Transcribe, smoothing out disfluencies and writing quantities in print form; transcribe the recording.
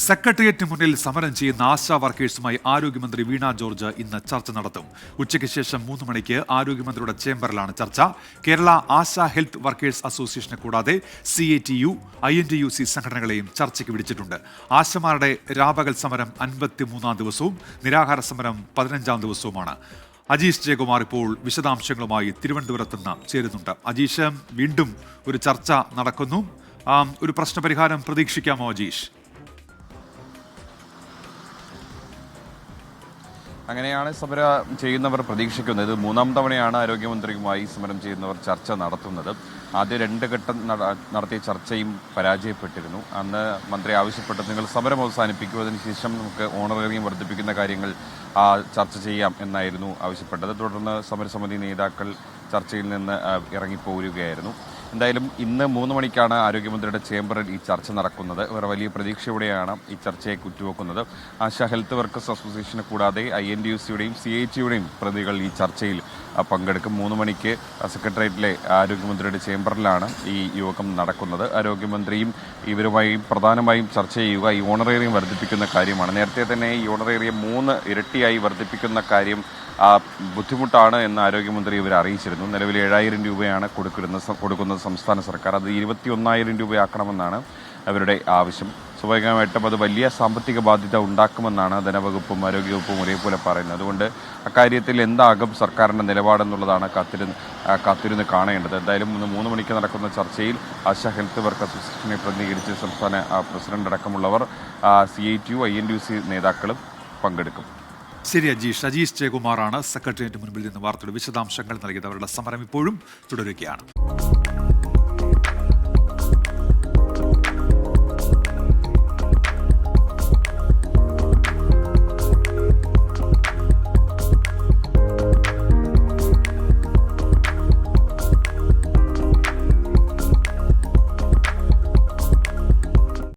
സെക്രട്ടേറിയറ്റിന് മുന്നിൽ സമരം ചെയ്യുന്ന ആശാ വർക്കേഴ്സുമായി ആരോഗ്യമന്ത്രി വീണ ജോർജ് ഇന്ന് ചർച്ച നടത്തും. ഉച്ചയ്ക്ക് ശേഷം 3 മണിക്ക് ആരോഗ്യമന്ത്രിയുടെ ചേംബറിലാണ് ചർച്ച. കേരള ആശാ ഹെൽത്ത് വർക്കേഴ്സ് അസോസിയേഷനെ കൂടാതെ CATU, INTUC സംഘടനകളെയും ചർച്ചയ്ക്ക് വിളിച്ചിട്ടുണ്ട്. ആശമാരുടെ രാപകൽ സമരം 53ാം ദിവസവും നിരാഹാര സമരം 15ാം ദിവസവുമാണ്. അജീഷ് ജയകുമാർ ഇപ്പോൾ വിശദാംശങ്ങളുമായി തിരുവനന്തപുരത്ത് നിന്ന് ചേരുന്നുണ്ട്. അജീഷ്, വീണ്ടും ഒരു ചർച്ച നടക്കുന്നു. ഒരു പ്രശ്നപരിഹാരം പ്രതീക്ഷിക്കാമോ അജീഷ്? അങ്ങനെയാണ് സമരം ചെയ്യുന്നവർ പ്രതീക്ഷിക്കുന്നത്. ഇത് 3ാം തവണയാണ് ആരോഗ്യമന്ത്രിയുമായി സമരം ചെയ്യുന്നവർ ചർച്ച നടത്തുന്നത്. ആദ്യ 2 ഘട്ടം നടത്തിയ ചർച്ചയും പരാജയപ്പെട്ടിരുന്നു. അന്ന് മന്ത്രി ആവശ്യപ്പെട്ടത് നിങ്ങൾ സമരം അവസാനിപ്പിക്കുക, അതിനുശേഷം നമുക്ക് ഓണറേറിയം വർദ്ധിപ്പിക്കുന്ന കാര്യങ്ങൾ ചർച്ച ചെയ്യാം എന്നായിരുന്നു ആവശ്യപ്പെട്ടത്. തുടർന്ന് സമരസമിതി നേതാക്കൾ ചർച്ചയിൽ നിന്ന് ഇറങ്ങിപ്പോരുകയായിരുന്നു. എന്തായാലും ഇന്ന് 3 മണിക്കാണ് ആരോഗ്യമന്ത്രിയുടെ ചേംബറിൽ ഈ ചർച്ച നടക്കുന്നത്. വേറെ വലിയ പ്രതീക്ഷയോടെയാണ് ഈ ചർച്ചയെ കുറ്റുവെക്കുന്നത്. ആശാ ഹെൽത്ത് വർക്കേഴ്സ് അസോസിയേഷനെ കൂടാതെ INTUCയുടെയും CATUയുടെയും പ്രതികൾ ഈ ചർച്ചയിൽ പങ്കെടുക്കും. 3 മണിക്ക് സെക്രട്ടേറിയറ്റിലെ ആരോഗ്യമന്ത്രിയുടെ ചേംബറിലാണ് ഈ യോഗം നടക്കുന്നത്. ആരോഗ്യമന്ത്രിയും ഇവരുമായി പ്രധാനമായും ചർച്ച ചെയ്യുക ഈ ഓണറേറിയം വർദ്ധിപ്പിക്കുന്ന കാര്യമാണ്. നേരത്തെ തന്നെ ഈ ഓണറേറിയം 3 ഇരട്ടിയായി വർദ്ധിപ്പിക്കുന്ന കാര്യം ബുദ്ധിമുട്ടാണ് എന്ന് ആരോഗ്യമന്ത്രി ഇവർ അറിയിച്ചിരുന്നു. നിലവിൽ 7,000 രൂപയാണ് കൊടുക്കുന്നത് സംസ്ഥാന സർക്കാർ. അത് 21,000 രൂപയാക്കണമെന്നാണ് അവരുടെ ആവശ്യം. സ്വാഭാവികമായിട്ടും അത് വലിയ സാമ്പത്തിക ബാധ്യത ഉണ്ടാക്കുമെന്നാണ് ധനവകുപ്പും ആരോഗ്യവകുപ്പും ഒരേപോലെ പറയുന്നത്. അതുകൊണ്ട് അക്കാര്യത്തിൽ എന്താകും സർക്കാരിൻ്റെ നിലപാടെന്നുള്ളതാണ് കാത്തിരുന്ന് കാണേണ്ടത്. എന്തായാലും 3 മണിക്ക് നടക്കുന്ന ചർച്ചയിൽ ആശാ ഹെൽത്ത് വർക്ക് അസോസിയേഷനെ പ്രതിനിധീകരിച്ച് സംസ്ഥാന പ്രസിഡന്റ് അടക്കമുള്ളവർ CATU, INTUC നേതാക്കളും പങ്കെടുക്കും. ശരി അജീഷ് ജയകുമാറാണ് സെക്രട്ടേറിയറ്റിന് മുൻപിൽ നിന്ന് വാർത്തയുടെ വിശദാംശങ്ങൾ നൽകിയത്. അവരുടെ സമരം ഇപ്പോഴും തുടരുകയാണ്.